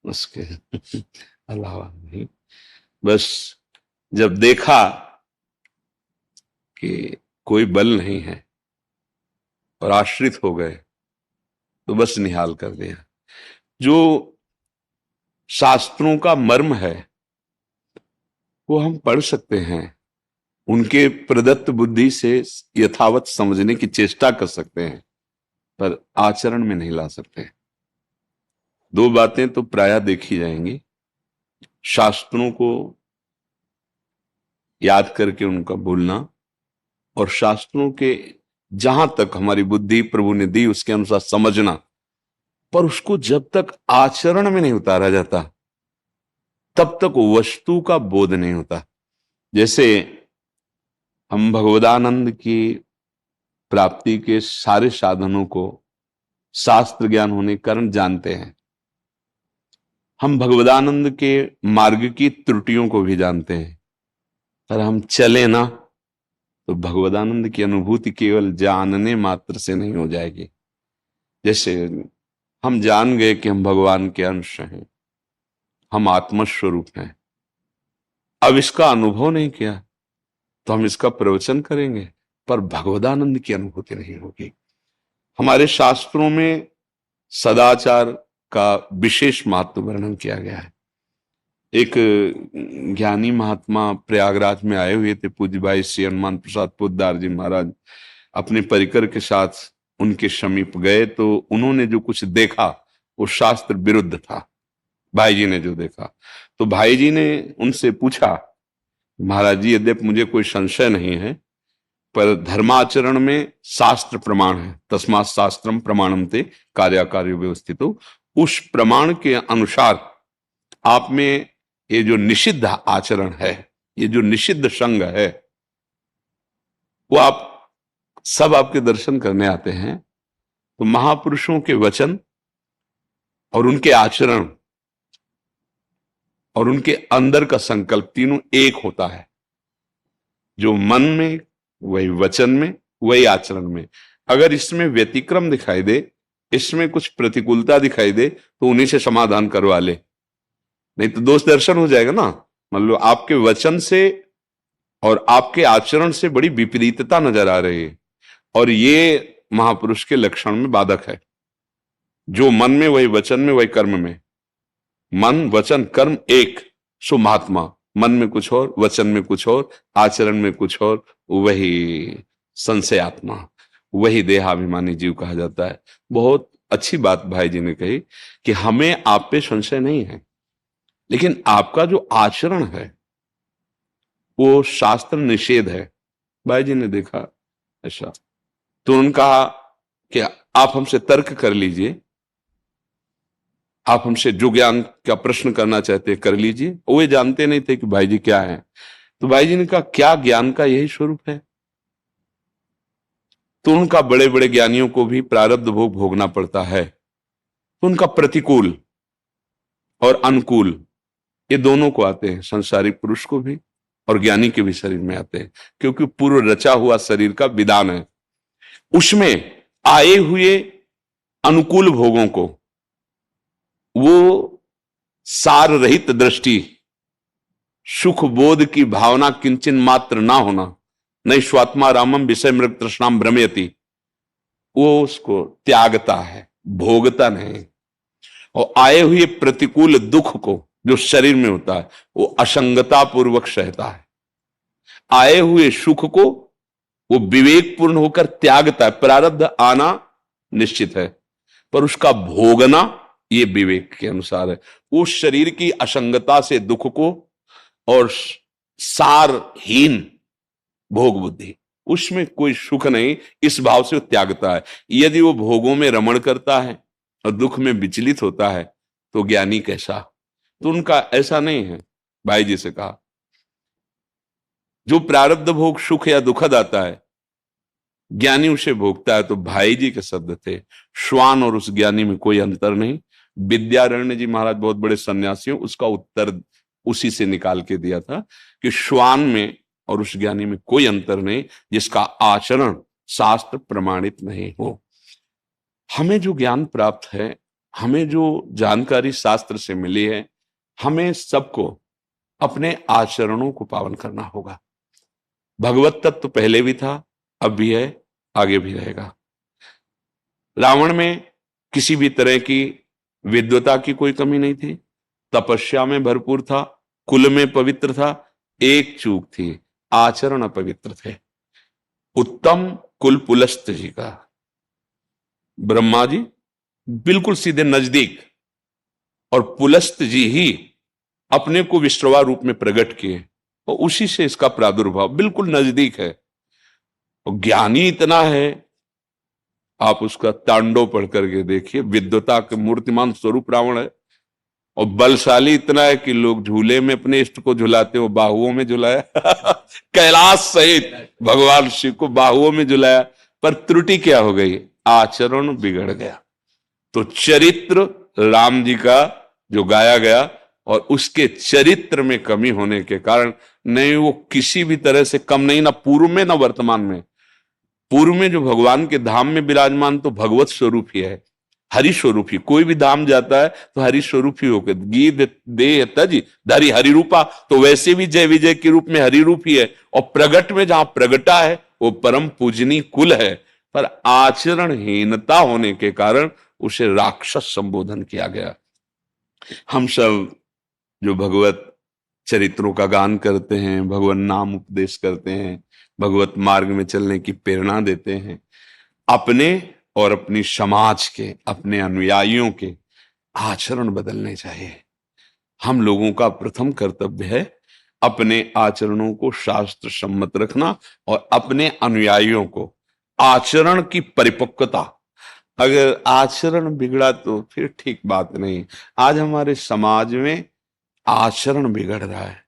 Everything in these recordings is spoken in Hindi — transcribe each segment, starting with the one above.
उसके अलावा नहीं। बस जब देखा कि कोई बल नहीं है और आश्रित हो गए तो बस निहाल कर दिया। जो शास्त्रों का मर्म है वो हम पढ़ सकते हैं, उनके प्रदत्त बुद्धि से यथावत समझने की चेष्टा कर सकते हैं, पर आचरण में नहीं ला सकते। दो बातें तो प्रायः देखी जाएंगी, शास्त्रों को याद करके उनका बोलना, और शास्त्रों के जहां तक हमारी बुद्धि प्रभु ने दी उसके अनुसार समझना, पर उसको जब तक आचरण में नहीं उतारा जाता तब तक वस्तु का बोध नहीं होता। जैसे हम भगवदानंद की प्राप्ति के सारे साधनों को शास्त्र ज्ञान होने के कारण जानते हैं, हम भगवदानंद के मार्ग की त्रुटियों को भी जानते हैं, पर हम चले ना तो भगवदानंद की अनुभूति केवल जानने मात्र से नहीं हो जाएगी। जैसे हम जान गए कि हम भगवान के अंश हैं, हम आत्मस्वरूप हैं, अब इसका अनुभव नहीं किया तो हम इसका प्रवचन करेंगे पर भगवदानंद की अनुभूति नहीं होगी। हमारे शास्त्रों में सदाचार का विशेष महत्व वर्णन किया गया है। एक ज्ञानी महात्मा प्रयागराज में आए हुए थे, पूज्य भाई श्री हनुमान प्रसाद पोद्दार जी महाराज अपने परिकर के साथ उनके समीप गए, तो उन्होंने जो कुछ देखा वो शास्त्र विरुद्ध था। भाई जी ने जो देखा, तो भाई जी ने उनसे पूछा, महाराज जी यद्यपि मुझे कोई संशय नहीं है, पर धर्माचरण में शास्त्र प्रमाण है, तस्मात् शास्त्रम प्रमाणम ते कार्याकार्य व्यवस्थितो, उस प्रमाण के अनुसार आप में ये जो निषिद्ध आचरण है, ये जो निषिद्ध संग है, वो आप सब आपके दर्शन करने आते हैं, तो महापुरुषों के वचन और उनके आचरण और उनके अंदर का संकल्प तीनों एक होता है। जो मन में वही वचन में वही आचरण में। अगर इसमें व्यतिक्रम दिखाई दे, इसमें कुछ प्रतिकूलता दिखाई दे, तो उन्हीं से समाधान करवा ले, नहीं तो दोष दर्शन हो जाएगा ना। मान लो आपके वचन से और आपके आचरण से बड़ी विपरीतता नजर आ रही है, और ये महापुरुष के लक्षण में बाधक है। जो मन में वही वचन में वही कर्म में, मन वचन कर्म एक, सो महात्मा। मन में कुछ और, वचन में कुछ और, आचरण में कुछ और, वही संशयात्मा, वही देहाभिमानी जीव कहा जाता है। बहुत अच्छी बात भाई जी ने कही कि हमें आप पे संशय नहीं है, लेकिन आपका जो आचरण है वो शास्त्र निषेध है। भाई जी ने देखा ऐसा, तो उन्होंने कहा कि आप हमसे तर्क कर लीजिए, आप हमसे जो ज्ञान का प्रश्न करना चाहते हैं कर लीजिए। वो ये जानते नहीं थे कि भाई जी क्या है। तो भाई जी ने कहा क्या ज्ञान का यही स्वरूप है? तो उनका बड़े बड़े ज्ञानियों को भी प्रारब्ध भोग भोगना पड़ता है, तो उनका प्रतिकूल और अनुकूल ये दोनों को आते हैं, संसारिक पुरुष को भी और ज्ञानी के भी शरीर में आते हैं, क्योंकि पूर्व रचा हुआ शरीर का विधान है। उसमें आए हुए अनुकूल भोगों को वो सार रहित दृष्टि, सुख बोध की भावना किंचन मात्र ना होना, नहीं स्वात्मा रामम विषय मृग तृष्णाम भ्रमयति, वो उसको त्यागता है, भोगता नहीं। और आए हुए प्रतिकूल दुख को जो शरीर में होता है वो असंगता पूर्वक सहता है। आए हुए सुख को वो विवेकपूर्ण होकर त्यागता है। प्रारब्ध आना निश्चित है, पर उसका भोगना ये विवेक के अनुसार है। उस शरीर की असंगता से दुख को और सारहीन भोग बुद्धि, उसमें कोई सुख नहीं, इस भाव से वो त्यागता है। यदि वो भोगों में रमण करता है और दुख में विचलित होता है तो ज्ञानी कैसा? तो उनका ऐसा नहीं है। भाई जी से कहा जो प्रारब्ध भोग सुख या दुखद आता है ज्ञानी उसे भोगता है। तो भाई जी के शब्द थे, श्वान और उस ज्ञानी में कोई अंतर नहीं। विद्यारण्य जी महाराज बहुत बड़े सन्यासी, उसका उत्तर उसी से निकाल के दिया था कि श्वान में और उस ज्ञानी में कोई अंतर नहीं जिसका आचरण शास्त्र प्रमाणित नहीं हो। हमें जो ज्ञान प्राप्त है हमें जो जानकारी शास्त्र से मिली है, हमें सबको अपने आचरणों को पावन करना होगा। भगवत तत्व तो पहले भी था, अब भी है, आगे भी रहेगा। रावण में किसी भी तरह की विद्वता की कोई कमी नहीं थी, तपस्या में भरपूर था, कुल में पवित्र था। एक चूक थी, आचरण अपवित्र थे। उत्तम कुल पुलस्त जी का, ब्रह्मा जी बिल्कुल सीधे नजदीक, और पुलस्त जी ही अपने को विश्रवा रूप में प्रकट किए, और उसी से इसका प्रादुर्भाव बिल्कुल नजदीक है। और ज्ञानी इतना है, आप उसका तांडव पढ़ करके देखिए, विद्वता के मूर्तिमान स्वरूप रावण है। और बलशाली इतना है कि लोग झूले में अपने इष्ट को झुलाते हो, बाहुओं में झुलाया कैलाश सहित भगवान शिव को बाहुओं में झुलाया। पर त्रुटि क्या हो गई? आचरण बिगड़ गया। तो चरित्र राम जी का जो गाया गया, और उसके चरित्र में कमी होने के कारण, नहीं वो किसी भी तरह से कम नहीं, ना पूर्व में ना वर्तमान में। पूर्व में जो भगवान के धाम में विराजमान तो भगवत स्वरूप ही है, हरि स्वरूप ही। कोई भी धाम जाता है तो हरि स्वरूप ही होकर, गीत देह तज धरि हरि रूपा, तो वैसे भी जय विजय के रूप में हरि रूप ही है। और प्रगट में जहां प्रगटा है वो परम पूजनी कुल है, पर आचरणहीनता होने के कारण उसे राक्षस संबोधन किया गया। हम सब जो भगवत चरित्रों का गान करते हैं, भगवत नाम उपदेश करते हैं, भगवत मार्ग में चलने की प्रेरणा देते हैं, अपने और अपनी समाज के, अपने अनुयायियों के आचरण बदलने चाहिए। हम लोगों का प्रथम कर्तव्य है अपने आचरणों को शास्त्र सम्मत रखना, और अपने अनुयायियों को आचरण की परिपक्वता। अगर आचरण बिगड़ा तो फिर ठीक बात नहीं। आज हमारे समाज में आचरण बिगड़ रहा है।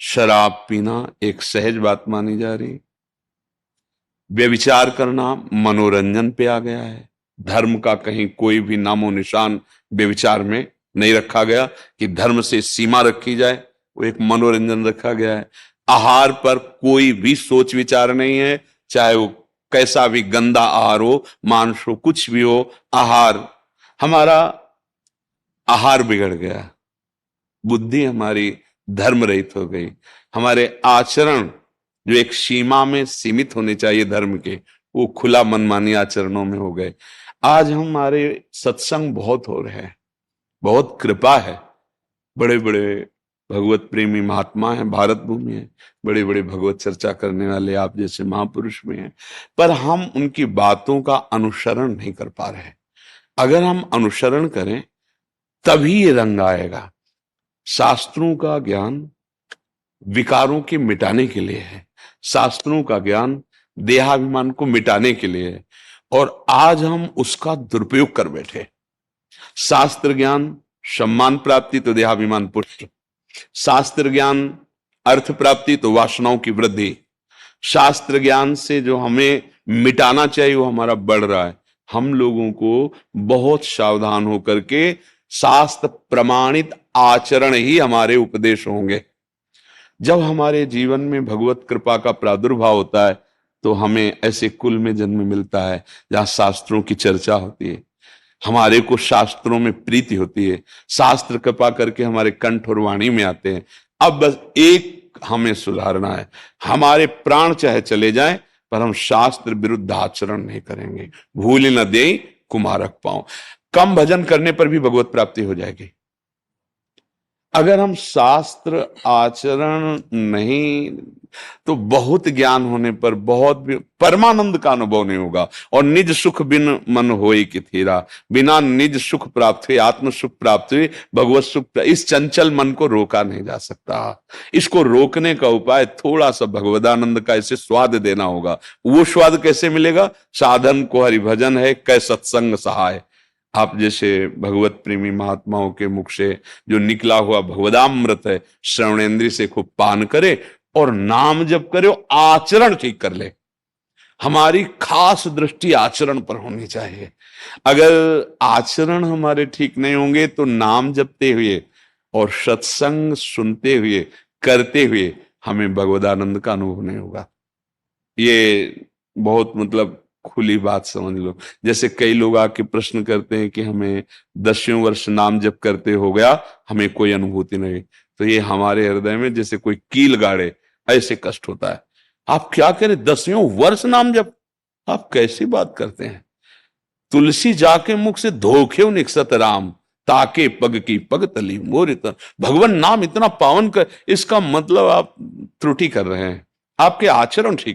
शराब पीना एक सहज बात मानी जा रही, व्यभिचार करना मनोरंजन पे आ गया है। धर्म का कहीं कोई भी नामो निशान व्यभिचार में नहीं रखा गया कि धर्म से सीमा रखी जाए, वो एक मनोरंजन रखा गया है। आहार पर कोई भी सोच विचार नहीं है, चाहे वो कैसा भी गंदा आहार हो, मांस हो, कुछ भी हो। आहार, हमारा आहार बिगड़ गया, बुद्धि हमारी धर्म रहित हो गई। हमारे आचरण जो एक सीमा में सीमित होने चाहिए धर्म के, वो खुला मनमानी आचरणों में हो गए। आज हमारे सत्संग बहुत हो रहे हैं, बहुत कृपा है, बड़े बड़े भगवत प्रेमी महात्मा हैं, भारत भूमि है, बड़े बड़े भगवत चर्चा करने वाले आप जैसे महापुरुष में हैं, पर हम उनकी बातों का अनुसरण नहीं कर पा रहे। अगर हम अनुसरण करें तभी ये रंग आएगा। शास्त्रों का ज्ञान विकारों के मिटाने के लिए है, शास्त्रों का ज्ञान देहाभिमान को मिटाने के लिए है, और आज हम उसका दुरुपयोग कर बैठे। शास्त्र ज्ञान सम्मान प्राप्ति तो देहाभिमान पुष्ट, शास्त्र ज्ञान अर्थ प्राप्ति तो वासनाओं की वृद्धि। शास्त्र ज्ञान से जो हमें मिटाना चाहिए वो हमारा बढ़ रहा है। हम लोगों को बहुत सावधान होकर के शास्त्र प्रमाणित आचरण ही हमारे उपदेश होंगे। जब हमारे जीवन में भगवत कृपा का प्रादुर्भाव होता है तो हमें ऐसे कुल में जन्म मिलता है जहां शास्त्रों की चर्चा होती है, हमारे को शास्त्रों में प्रीति होती है, शास्त्र कृपा करके हमारे कंठ और वाणी में आते हैं। अब बस एक हमें सुधारना है, हमारे प्राण चाहे चले जाएं पर हम शास्त्र विरुद्ध आचरण नहीं करेंगे। भूल न दे कुमारक पांव। कम भजन करने पर भी भगवत प्राप्ति हो जाएगी। अगर हम शास्त्र आचरण नहीं, तो बहुत ज्ञान होने पर बहुत भी परमानंद का अनुभव नहीं होगा। और निज सुख बिन मन होई कि थीरा, बिना निज सुख प्राप्त हुए, आत्म सुख प्राप्त हुए, भगवत सुख, इस चंचल मन को रोका नहीं जा सकता। इसको रोकने का उपाय थोड़ा सा भगवदानंद का इसे स्वाद देना होगा। वो स्वाद कैसे मिलेगा? साधन को हरिभजन है, कै सत्संग सहाय। आप जैसे भगवत प्रेमी महात्माओं के मुख से जो निकला हुआ भगवदामृत है, श्रवणेन्द्रिय से खूब पान करे और नाम जप करे, आचरण ठीक कर ले। हमारी खास दृष्टि आचरण पर होनी चाहिए। अगर आचरण हमारे ठीक नहीं होंगे तो नाम जपते हुए और सत्संग सुनते हुए, करते हुए हमें भगवदानंद का अनुभव नहीं होगा। ये बहुत मतलब खुली बात समझ लो। जैसे कई लोग आके प्रश्न करते हैं कि हमें 10वें वर्ष नाम जप करते हो गया, हमें कोई अनुभूति नहीं। तो ये हमारे हृदय में जैसे कोई कील गाड़े ऐसे कष्ट होता है। आप क्या करें 10वें वर्ष नाम जप, आप कैसी बात करते हैं? तुलसी जाके मुख से धोखे निकसत राम, ताके पग की पग तली मोर तन। भगवान नाम इतना पावन कर, इसका मतलब आप त्रुटि कर रहे हैं, आपके आचरण ठीक